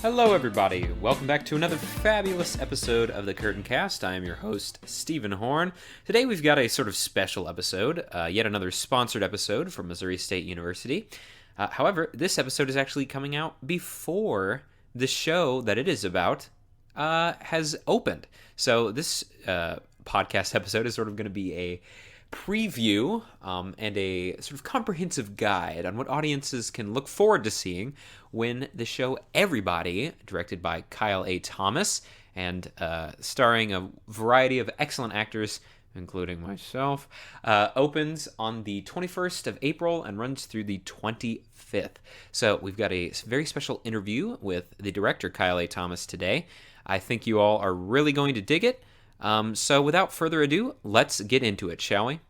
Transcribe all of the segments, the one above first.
Hello, everybody. Welcome back to another fabulous episode of the CurtainCast. I am your host, Stephen Horn. Today, we've got a sort of special episode, yet another sponsored episode from Missouri State University. However, this episode is actually coming out before the show that it is about has opened. So this podcast episode is sort of going to be a preview and a sort of comprehensive guide on what audiences can look forward to seeing when the show Everybody, directed by Kyle A. Thomas and starring a variety of excellent actors, including myself, opens on the 21st of April and runs through the 25th. So we've got a very special interview with the director, Kyle A. Thomas, today. I think you all are really going to dig it. So without further ado, let's get into it, shall we?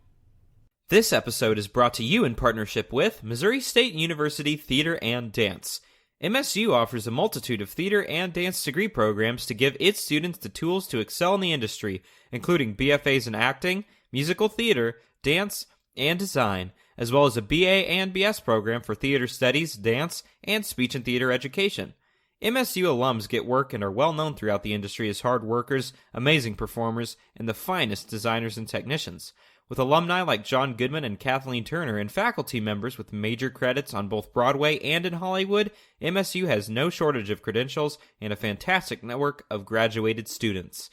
This episode is brought to you in partnership with Missouri State University Theater and Dance. MSU offers a multitude of theater and dance degree programs to give its students the tools to excel in the industry, including BFAs in acting, musical theater, dance, and design, as well as a BA and BS program for theater studies, dance, and speech and theater education. MSU alums get work and are well known throughout the industry as hard workers, amazing performers, and the finest designers and technicians. With alumni like John Goodman and Kathleen Turner and faculty members with major credits on both Broadway and in Hollywood, MSU has no shortage of credentials and a fantastic network of graduated students.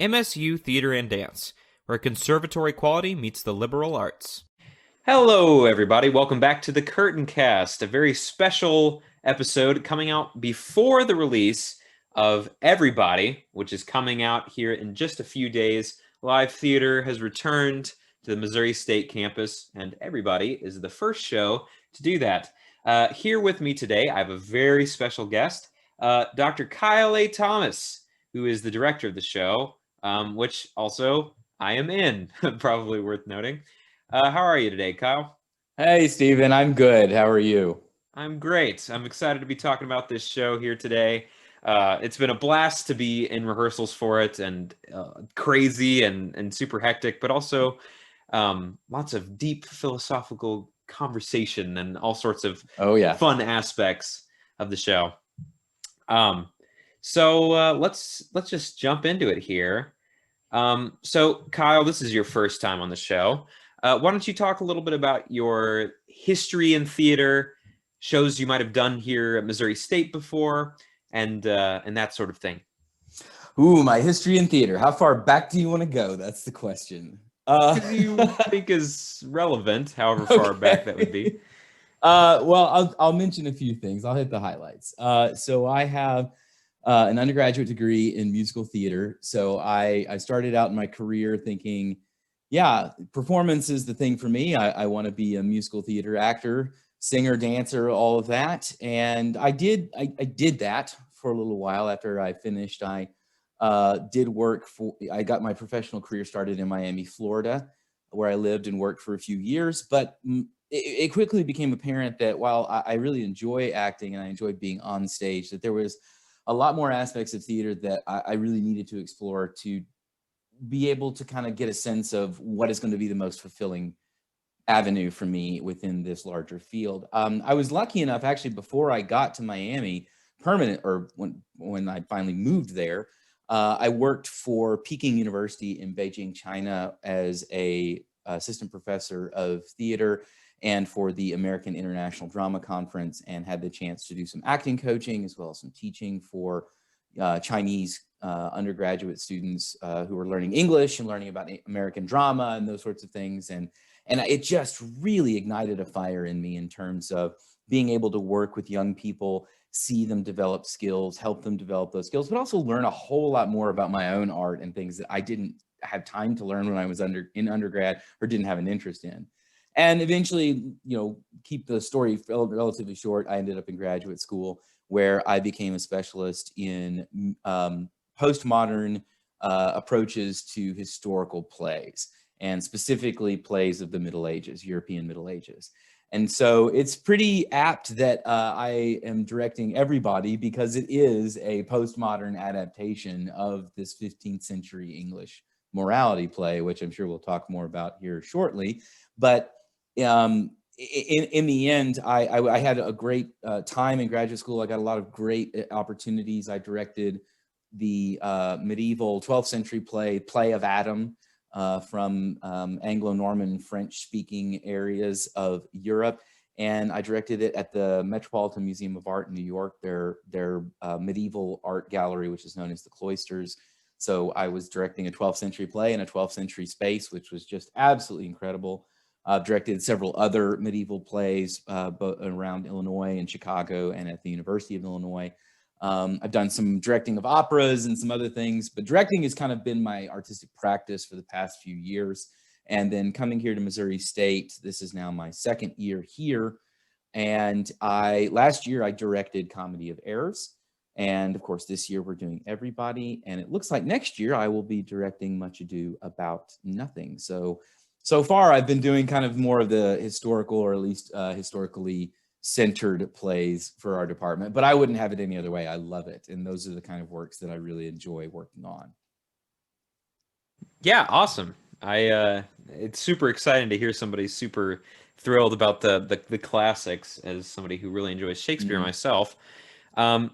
MSU Theater and Dance, where conservatory quality meets the liberal arts. Hello, everybody. Welcome back to the CurtainCast, a very special episode coming out before the release of Everybody, which is coming out here in just a few days. Live theater has returned to the Missouri State campus, and Everybody is the first show to do that. Here with me today, I have a very special guest, Dr. Kyle A. Thomas, who is the director of the show, which also I am in, probably worth noting. How are you today, Kyle? Hey, Stephen. I'm good. How are you? I'm great. I'm excited to be talking about this show here today. It's been a blast to be in rehearsals for it, and crazy and super hectic, but also lots of deep philosophical conversation and all sorts of fun aspects of the show. So let's just jump into it here. So Kyle, this is your first time on the show. Why don't you talk a little bit about your history in theater, shows you might have done here at Missouri State before, and that sort of thing. Ooh, my history in theater. How far back do you want to go? That's the question. You think is relevant, however far back that would be. Well, I'll mention a few things. I'll hit the highlights. So I have an undergraduate degree in musical theater. So I started out in my career thinking, yeah, performance is the thing for me. I want to be a musical theater actor, singer, dancer, all of that. And I did that for a little while. After I finished, I got my professional career started in Miami, Florida, where I lived and worked for a few years. But it quickly became apparent that while I really enjoy acting and I enjoy being on stage, that there was a lot more aspects of theater that I really needed to explore to be able to kind of get a sense of what is going to be the most fulfilling avenue for me within this larger field. I was lucky enough, actually, before I got to Miami, when I finally moved there, I worked for Peking University in Beijing, China, as a assistant professor of theater and for the American International Drama Conference, and had the chance to do some acting coaching as well as some teaching for Chinese undergraduate students who were learning English and learning about American drama and those sorts of things. And it just really ignited a fire in me in terms of being able to work with young people, see them develop skills, help them develop those skills, but also learn a whole lot more about my own art and things that I didn't have time to learn when I was in undergrad or didn't have an interest in. And eventually, keep the story relatively short, I ended up in graduate school where I became a specialist in postmodern approaches to historical plays, and specifically plays of the Middle Ages, European Middle Ages. And so it's pretty apt that I am directing Everybody, because it is a postmodern adaptation of this 15th century English morality play, which I'm sure we'll talk more about here shortly. But in the end, I had a great time in graduate school. I got a lot of great opportunities. I directed the medieval 12th century play of Adam, from Anglo-Norman French-speaking areas of Europe. And I directed it at the Metropolitan Museum of Art in New York, their medieval art gallery, which is known as the Cloisters. So I was directing a 12th century play in a 12th century space, which was just absolutely incredible. I've directed several other medieval plays both around Illinois and Chicago and at the University of Illinois. I've done some directing of operas and some other things, but directing has kind of been my artistic practice for the past few years. And then coming here to Missouri State, this is now my second year here. And last year I directed Comedy of Errors. And of course, this year we're doing Everybody. And it looks like next year I will be directing Much Ado About Nothing. So far I've been doing kind of more of the historical, or at least historically centered plays for our department, but I wouldn't have it any other way. I love it. And those are the kind of works that I really enjoy working on. Yeah, awesome. It's super exciting to hear somebody super thrilled about the classics, as somebody who really enjoys Shakespeare myself. Um,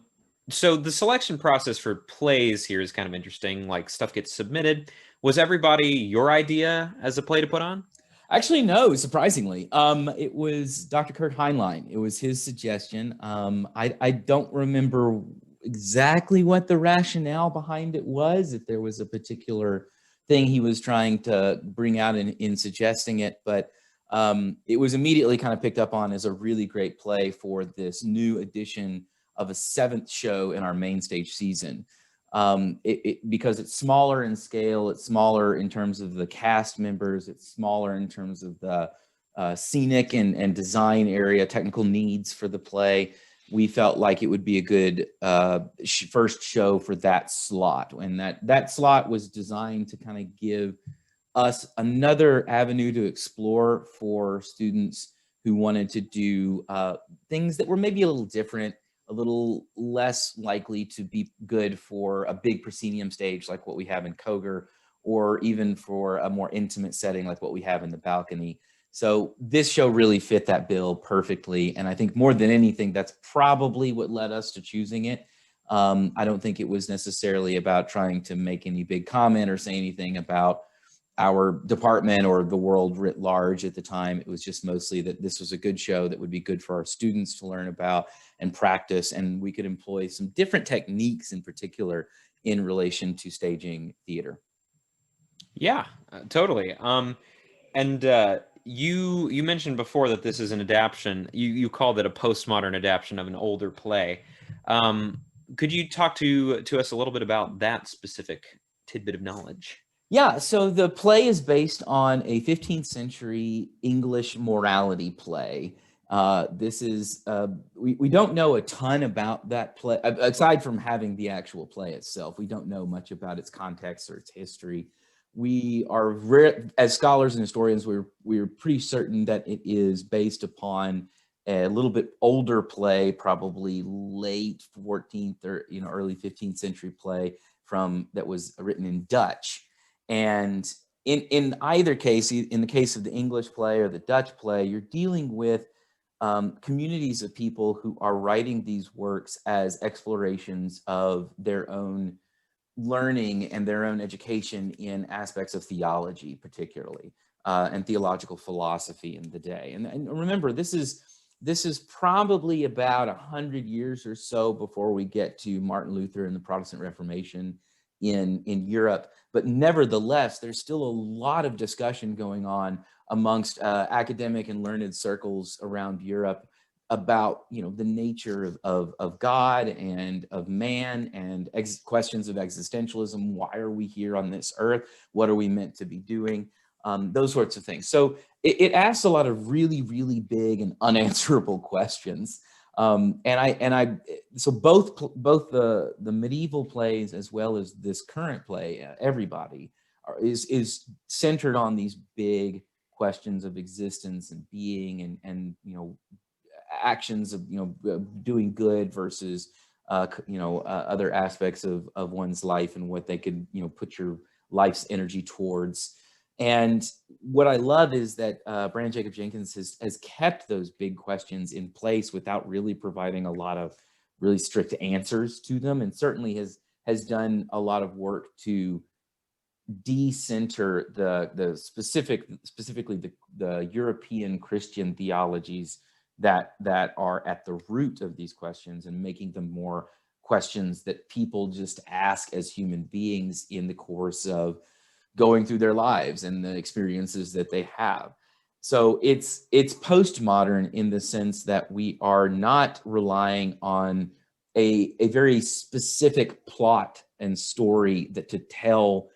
so the selection process for plays here is kind of interesting. Like, stuff gets submitted. Was Everybody your idea as a play to put on? Actually, no, surprisingly. It was Dr. Kurt Heinlein. It was his suggestion. I don't remember exactly what the rationale behind it was, if there was a particular thing he was trying to bring out in suggesting it, but it was immediately kind of picked up on as a really great play for this new edition of a 7th show in our main stage season. Because it's smaller in scale, it's smaller in terms of the cast members, it's smaller in terms of the scenic and design area, technical needs for the play. We felt like it would be a good first show for that slot. And that slot was designed to kind of give us another avenue to explore for students who wanted to do things that were maybe a little different, a little less likely to be good for a big proscenium stage like what we have in Koger, or even for a more intimate setting like what we have in the balcony. So this show really fit that bill perfectly. And I think more than anything, that's probably what led us to choosing it. I don't think it was necessarily about trying to make any big comment or say anything about our department or the world writ large at the time. It was just mostly that this was a good show that would be good for our students to learn about and practice, and we could employ some different techniques in particular in relation to staging theater. Yeah, totally. And you mentioned before that this is an adaptation. You called it a postmodern adaptation of an older play. Could you talk to us a little bit about that specific tidbit of knowledge? Yeah, so the play is based on a 15th century English morality play. This is, we don't know a ton about that play, aside from having the actual play itself. We don't know much about its context or its history. We are, as scholars and historians, we're pretty certain that it is based upon a little bit older play, probably late 14th or early 15th century play that was written in Dutch. And in either case, in the case of the English play or the Dutch play, you're dealing with communities of people who are writing these works as explorations of their own learning and their own education in aspects of theology, particularly, and theological philosophy in the day. And remember, this is probably about 100 years or so before we get to Martin Luther and the Protestant Reformation in Europe. But nevertheless, there's still a lot of discussion going on amongst academic and learned circles around Europe about the nature of God and of man, and questions of existentialism. Why are we here on this earth? What are we meant to be doing? Those sorts of things. So it asks a lot of really, really big and unanswerable questions. So both the medieval plays as well as this current play, Everybody, is centered on these big questions of existence and being, and actions of doing good versus other aspects of one's life and what they could put your life's energy towards. And what I love is that Brandon Jacob Jenkins has kept those big questions in place without really providing a lot of really strict answers to them, and certainly has done a lot of work to decenter specifically the European Christian theologies that are at the root of these questions, and making them more questions that people just ask as human beings in the course of going through their lives and the experiences that they have. So it's postmodern in the sense that we are not relying on a very specific plot and story that to tell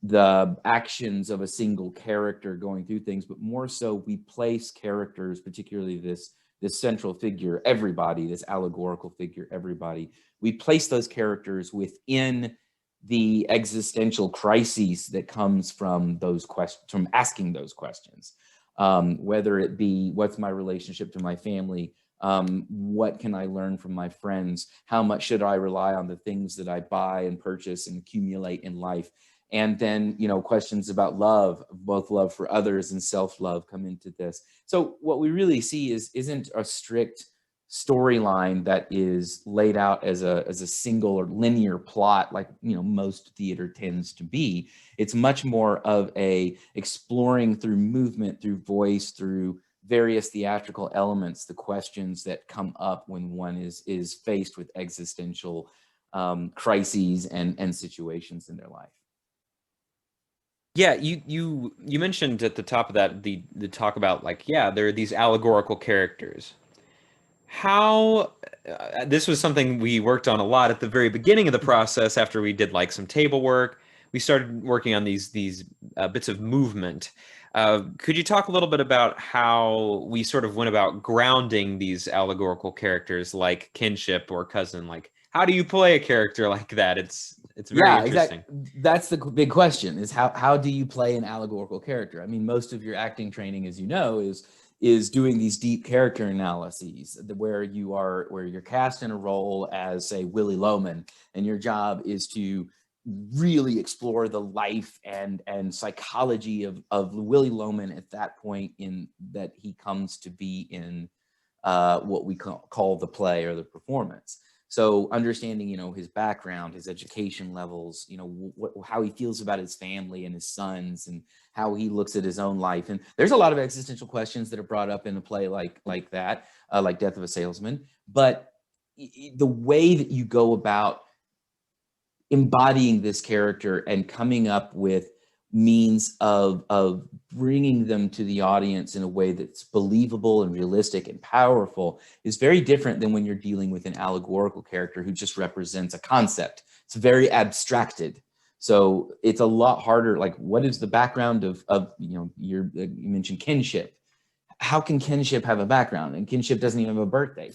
the actions of a single character going through things, but more so we place characters, particularly this central figure, everybody, this allegorical figure, everybody. We place those characters within the existential crises that comes from those questions, from asking those questions. Whether it be, what's my relationship to my family? What can I learn from my friends? How much should I rely on the things that I buy and purchase and accumulate in life? And then, questions about love, both love for others and self-love come into this. So what we really see isn't a strict storyline that is laid out as a single or linear plot like, most theater tends to be. It's much more of a exploring through movement, through voice, through various theatrical elements, the questions that come up when one is faced with existential crises and situations in their life. Yeah, you mentioned at the top of that the talk about, like, yeah, there are these allegorical characters. How this was something we worked on a lot at the very beginning of the process. After we did like some table work, we started working on these bits of movement. Could you talk a little bit about how we sort of went about grounding these allegorical characters like kinship or cousin? Like, how do you play a character like that? It's very interesting. Exactly. That's the big question: is how do you play an allegorical character? I mean, most of your acting training, as you know, is doing these deep character analyses where you're cast in a role as, say, Willy Loman, and your job is to really explore the life and psychology of Willy Loman at that point in that he comes to be in what we call the play or the performance. So understanding, his background, his education levels, how he feels about his family and his sons, and how he looks at his own life. And there's a lot of existential questions that are brought up in a play like that, like Death of a Salesman. But the way that you go about embodying this character and coming up with means of bringing them to the audience in a way that's believable and realistic and powerful is very different than when you're dealing with an allegorical character who just represents a concept. It's very abstracted. So it's a lot harder. Like, what is the background of you mentioned kinship. How can kinship have a background? And kinship doesn't even have a birthday.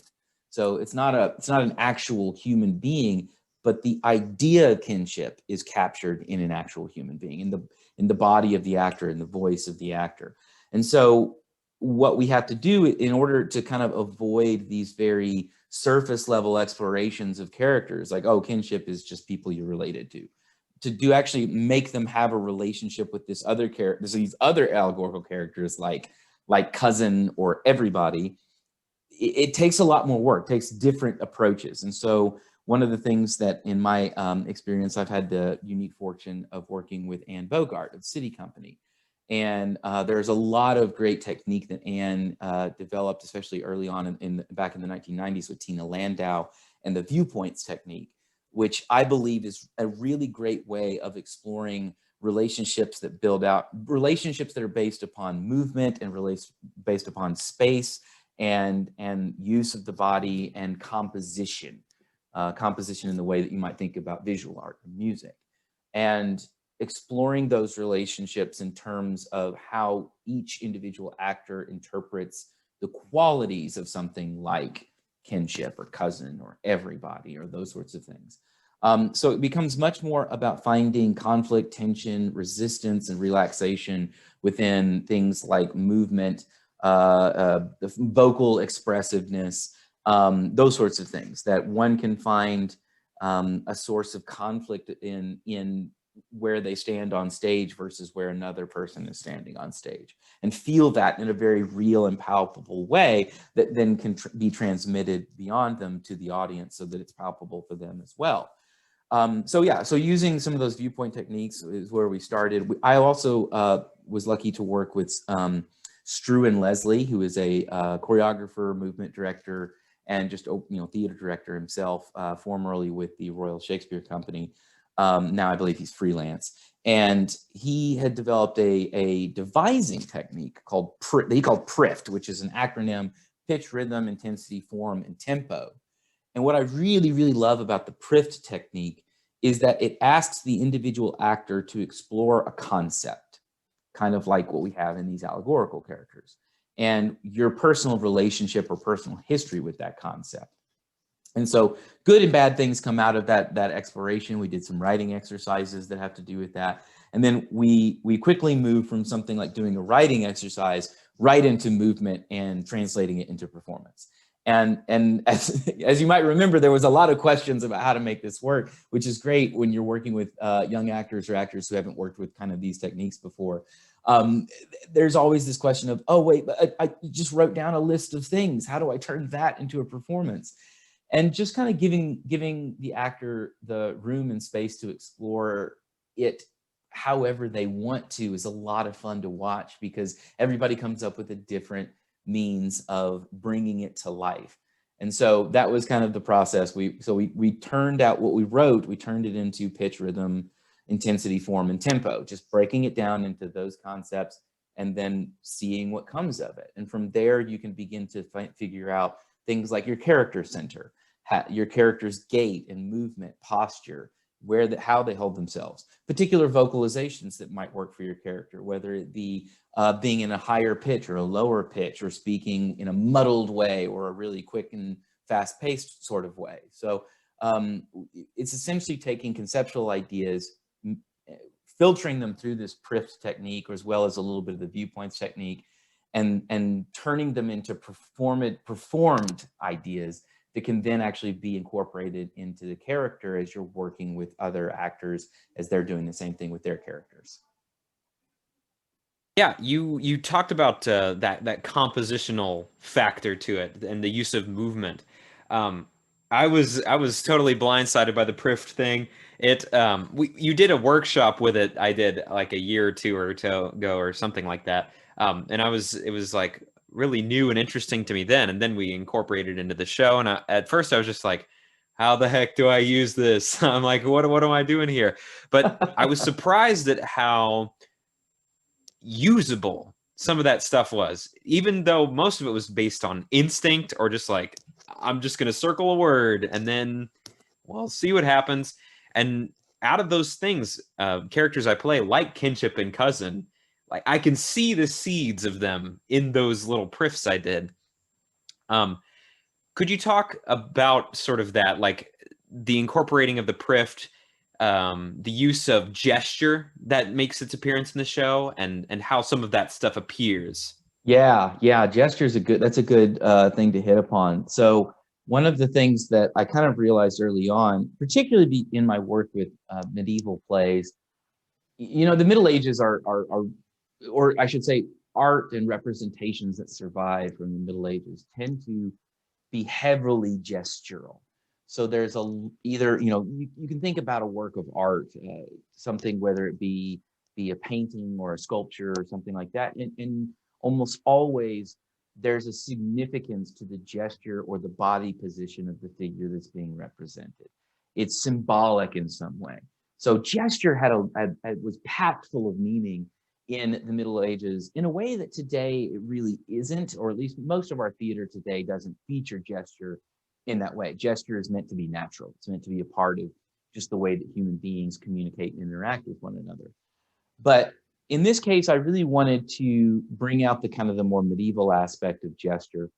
So it's not an actual human being, but the idea of kinship is captured in an actual human being, in the body of the actor, in the voice of the actor. And so what we have to do in order to kind of avoid these very surface level explorations of characters, like, oh, kinship is just people you're related to do actually make them have a relationship with this other character, these other allegorical characters like cousin or everybody. It takes a lot more work, takes different approaches. And so one of the things that in my experience, I've had the unique fortune of working with Anne Bogart of City Company. And there's a lot of great technique that Anne developed, especially early on back in the 1990s with Tina Landau and the viewpoints technique, which I believe is a really great way of exploring relationships that build out relationships that are based upon movement and based upon space and use of the body and composition in the way that you might think about visual art and music, and exploring those relationships in terms of how each individual actor interprets the qualities of something like kinship or cousin or everybody or those sorts of things. So it becomes much more about finding conflict, tension, resistance, and relaxation within things like movement, the vocal expressiveness, those sorts of things that one can find a source of conflict in where they stand on stage versus where another person is standing on stage, and feel that in a very real and palpable way that then can be transmitted beyond them to the audience so that it's palpable for them as well. So yeah, so using some of those viewpoint techniques is where we started. I also was lucky to work with Struan Leslie, who is a choreographer, movement director, and just theater director himself, formerly with the Royal Shakespeare Company. Now I believe he's freelance, and he had developed a devising technique called he called PRIFT, which is an acronym: pitch, rhythm, intensity, form, and tempo. And what I really, really love about the PRIFT technique is that it asks the individual actor to explore a concept, kind of like what we have in these allegorical characters, and your personal relationship or personal history with that concept. And so good and bad things come out of that exploration. We did some writing exercises that have to do with that. And then we quickly moved from something like doing a writing exercise right into movement and translating it into performance. And as you might remember, there was a lot of questions about how to make this work, which is great when you're working with young actors or actors who haven't worked with kind of these techniques before. There's always this question of, oh, wait, but I just wrote down a list of things. How do I turn that into a performance? And just kind of giving the actor the room and space to explore it however they want to is a lot of fun to watch, because everybody comes up with a different means of bringing it to life. And so that was kind of the process. We turned out what we wrote, we turned it into pitch, rhythm, intensity, form, and tempo, just breaking it down into those concepts and then seeing what comes of it. And from there, you can begin to figure out things like your character center, your character's gait and movement, posture, how they hold themselves, particular vocalizations that might work for your character, whether it be being in a higher pitch or a lower pitch, or speaking in a muddled way or a really quick and fast-paced sort of way. So it's essentially taking conceptual ideas, filtering them through this PRIFT technique, as well as a little bit of the viewpoints technique, and turning them into performed ideas that can then actually be incorporated into the character as you're working with other actors as they're doing the same thing with their characters. Yeah, you talked about that compositional factor to it and the use of movement. I was totally blindsided by the Prift thing. You did a workshop with it. I did like a year or two ago or something like that. And it was like really new and interesting to me then. And then we incorporated it into the show. And at first I was just like, how the heck do I use this? I'm like, what am I doing here? But I was surprised at how usable some of that stuff was, even though most of it was based on instinct or just like, I'm just going to circle a word and then we'll see what happens. And out of those things, characters I play, like kinship and cousin, like I can see the seeds of them in those little prifs I did. Could you talk about sort of that, like the incorporating of the prift, the use of gesture that makes its appearance in the show, and how some of that stuff appears? Yeah, gesture is that's a good thing to hit upon. So one of the things that I kind of realized early on, particularly in my work with medieval plays, the Middle Ages are, or I should say, art and representations that survive from the Middle Ages tend to be heavily gestural. So there's either, you can think about a work of art, something, whether it be a painting or a sculpture or something like that. And almost always there's a significance to the gesture or the body position of the figure that's being represented. It's symbolic in some way. So gesture was packed full of meaning in the Middle Ages in a way that today it really isn't, or at least most of our theater today doesn't feature gesture in that way. Gesture is meant to be natural. It's meant to be a part of just the way that human beings communicate and interact with one another. But in this case, I really wanted to bring out the kind of the more medieval aspect of gesture,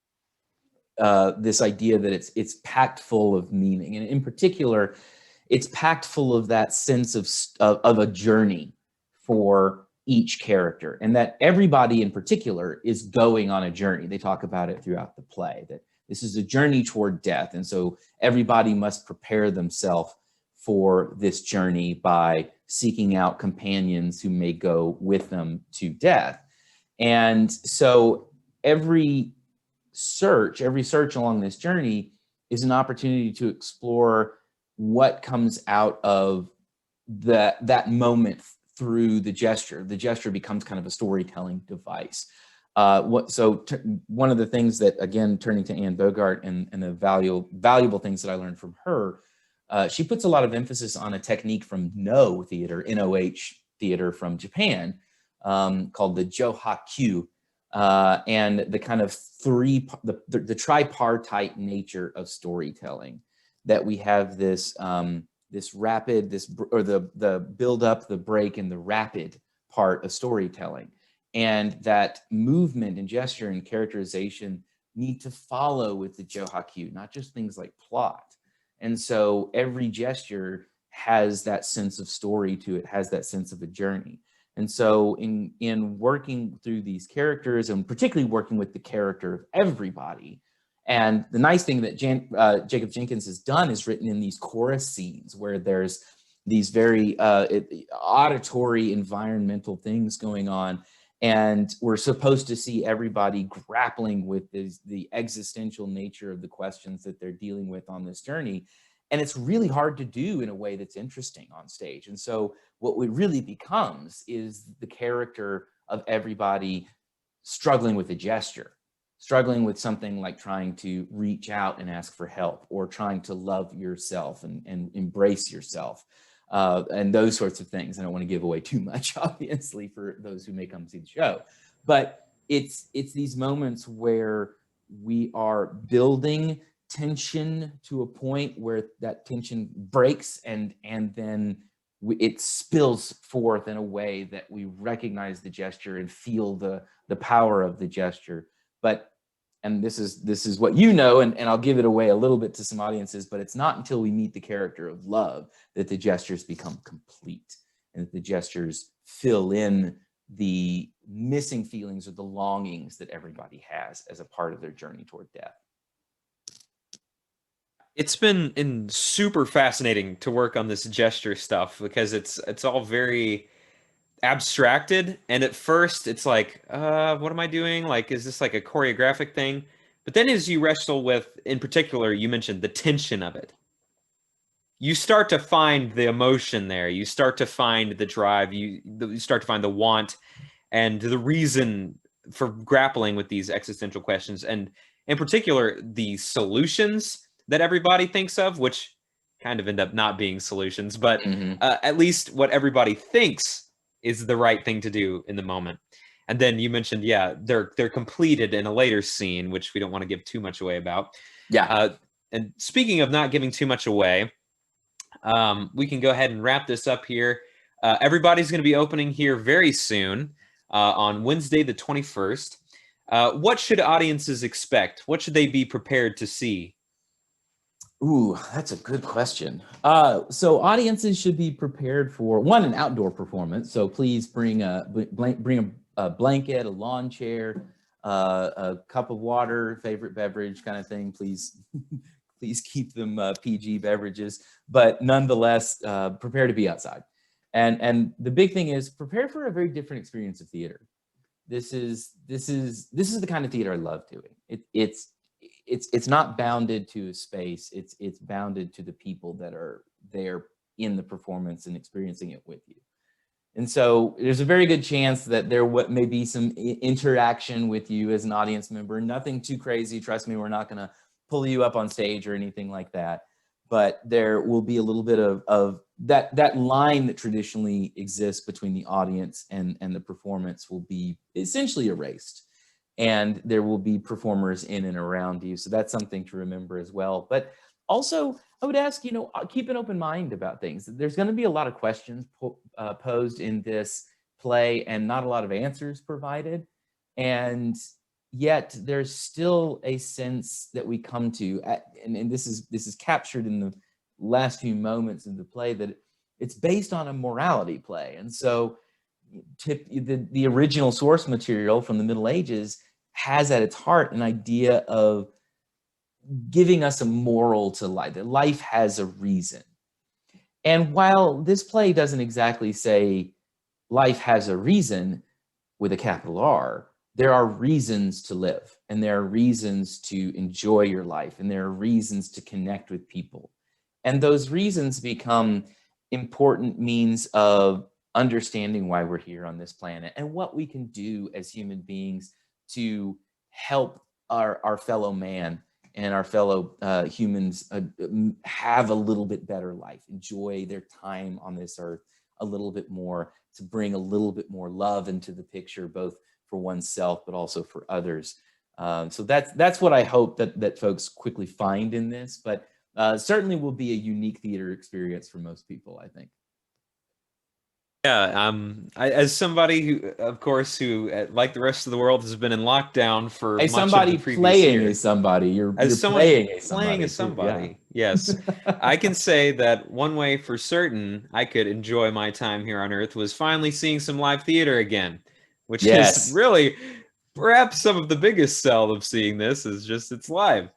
this idea that it's packed full of meaning. And in particular, it's packed full of that sense of a journey for each character, and that everybody in particular is going on a journey. They talk about it throughout the play, that this is a journey toward death. And so everybody must prepare themselves for this journey by seeking out companions who may go with them to death. And so every search along this journey is an opportunity to explore what comes out of that moment through the gesture. The gesture becomes kind of a storytelling device. One of the things that, again, turning to Anne Bogart and the valuable things that I learned from her, she puts a lot of emphasis on a technique from No theater, N-O-H theater from Japan, called the Johakyu, and the kind of the tripartite nature of storytelling, that we have this the build up, the break, and the rapid part of storytelling. And that movement and gesture and characterization need to follow with the Johakyu, not just things like plot. And so every gesture has that sense of story to it, has that sense of a journey. And so in working through these characters, and particularly working with the character of everybody, and the nice thing that Jacob Jenkins has done is written in these chorus scenes where there's these very auditory environmental things going on. And we're supposed to see everybody grappling with the existential nature of the questions that they're dealing with on this journey. And it's really hard to do in a way that's interesting on stage. And so what it really becomes is the character of everybody struggling with a gesture, struggling with something like trying to reach out and ask for help, or trying to love yourself and embrace yourself. And those sorts of things. I don't want to give away too much, obviously, for those who may come see the show. But it's these moments where we are building tension to a point where that tension breaks, and then it spills forth in a way that we recognize the gesture and feel the power of the gesture. And this is what you know, and I'll give it away a little bit to some audiences, but it's not until we meet the character of love that the gestures become complete, and that the gestures fill in the missing feelings or the longings that everybody has as a part of their journey toward death. It's been super fascinating to work on this gesture stuff, because it's all very abstracted, and at first it's like, what am I doing? Like, is this like a choreographic thing? But then as you wrestle with, in particular, you mentioned the tension of it, you start to find the emotion there. You start to find the drive. You start to find the want and the reason for grappling with these existential questions, and in particular, the solutions that everybody thinks of, which kind of end up not being solutions, but at least what everybody thinks is the right thing to do in the moment. And then you mentioned, yeah, they're completed in a later scene, which we don't want to give too much away about. Yeah. And speaking of not giving too much away, we can go ahead and wrap this up here. Everybody's going to be opening here very soon on Wednesday, the 21st. What should audiences expect? What should they be prepared to see? Ooh, that's a good question. So audiences should be prepared for, one, an outdoor performance. So please bring a blanket, a lawn chair, a cup of water, favorite beverage kind of thing. Please, please keep them PG beverages, but nonetheless, prepare to be outside. And the big thing is prepare for a very different experience of theater. This is the kind of theater I love doing. It's not bounded to a space. It's bounded to the people that are there in the performance and experiencing it with you. And so there's a very good chance that there may be some interaction with you as an audience member. Nothing too crazy. Trust me, we're not going to pull you up on stage or anything like that. But there will be a little bit of that line that traditionally exists between the audience and the performance will be essentially erased. And there will be performers in and around you. So that's something to remember as well. But also, I would ask, keep an open mind about things. There's going to be a lot of questions posed in this play and not a lot of answers provided. And yet there's still a sense that we come to, and this is captured in the last few moments of the play, that it's based on a morality play. And so the original source material from the Middle Ages has at its heart an idea of giving us a moral to life, that life has a reason. And while this play doesn't exactly say life has a reason with a capital R, there are reasons to live, and there are reasons to enjoy your life, and there are reasons to connect with people. And those reasons become important means of understanding why we're here on this planet and what we can do as human beings to help our fellow man and our fellow humans have a little bit better life, enjoy their time on this earth a little bit more, to bring a little bit more love into the picture, both for oneself but also for others. So that's what I hope that folks quickly find in this, but certainly will be a unique theater experience for most people, I think. Yeah, as somebody who, of course, who, like the rest of the world, has been in lockdown for Hey, much of the somebody previous playing year. a somebody. You're As someone playing a playing somebody as too. Yeah. somebody, yes, I can say that one way for certain I could enjoy my time here on Earth was finally seeing some live theater again, which is Yes. really perhaps some of the biggest sell of seeing this is just it's live.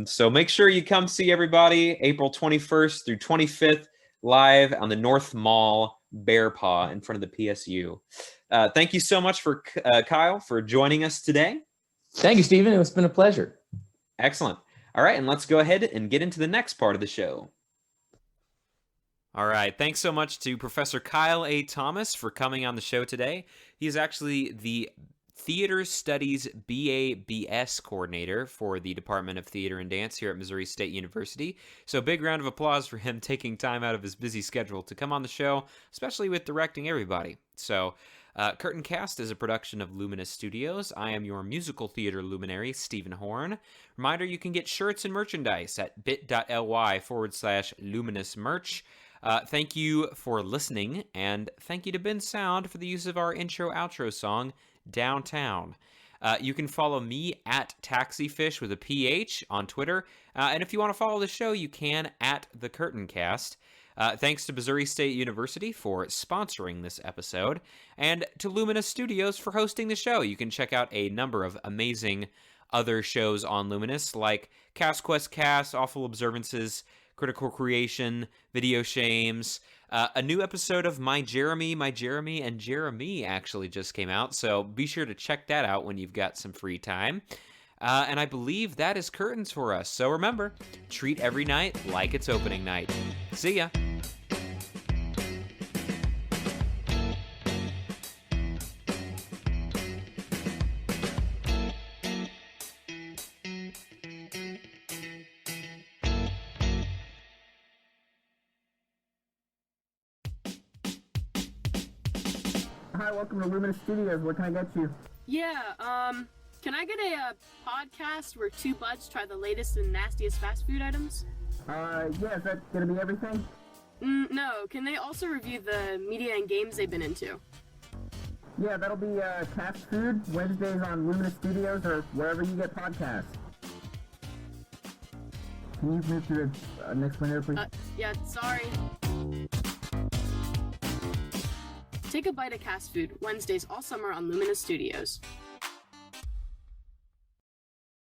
So make sure you come see everybody April 21st through 25th live on the North Mall Bear Paw in front of the PSU. Thank you so much for Kyle for joining us today. Thank you, Stephen. It's been a pleasure. Excellent. All right, and let's go ahead and get into the next part of the show. All right, thanks so much to Professor Kyle A. Thomas for coming on the show today. He's actually the Theater Studies BA/BS coordinator for the Department of Theater and Dance here at Missouri State University. So big round of applause for him taking time out of his busy schedule to come on the show, especially with directing everybody. So CurtainCast is a production of Luminous Studios. I am your musical theater luminary, Stephen Horn. Reminder, you can get shirts and merchandise at bit.ly/luminous merch. Thank you for listening, and thank you to Ben Sound for the use of our intro-outro song, Downtown. You can follow me at Taxifish with a PH on Twitter, and if you want to follow the show, you can at the CurtainCast. Thanks to Missouri State University for sponsoring this episode, and to Luminous Studios for hosting the show. You can check out a number of amazing other shows on Luminous, like Cast Quest Cast, Awful Observances, Critical Creation, Video Shames. A new episode of My Jeremy, and Jeremy actually just came out, so be sure to check that out when you've got some free time. And I believe that is curtains for us. So remember, treat every night like it's opening night. See ya. Hi, welcome to Luminous Studios. What can I get you? Yeah, can I get a podcast where two buds try the latest and nastiest fast food items? Yeah, is that gonna be everything? No, can they also review the media and games they've been into? Yeah, that'll be Cast Food, Wednesdays on Luminous Studios or wherever you get podcasts. Can you move to the next window, please? Yeah, sorry. Take a bite of Cast Food, Wednesdays all summer on Luminous Studios.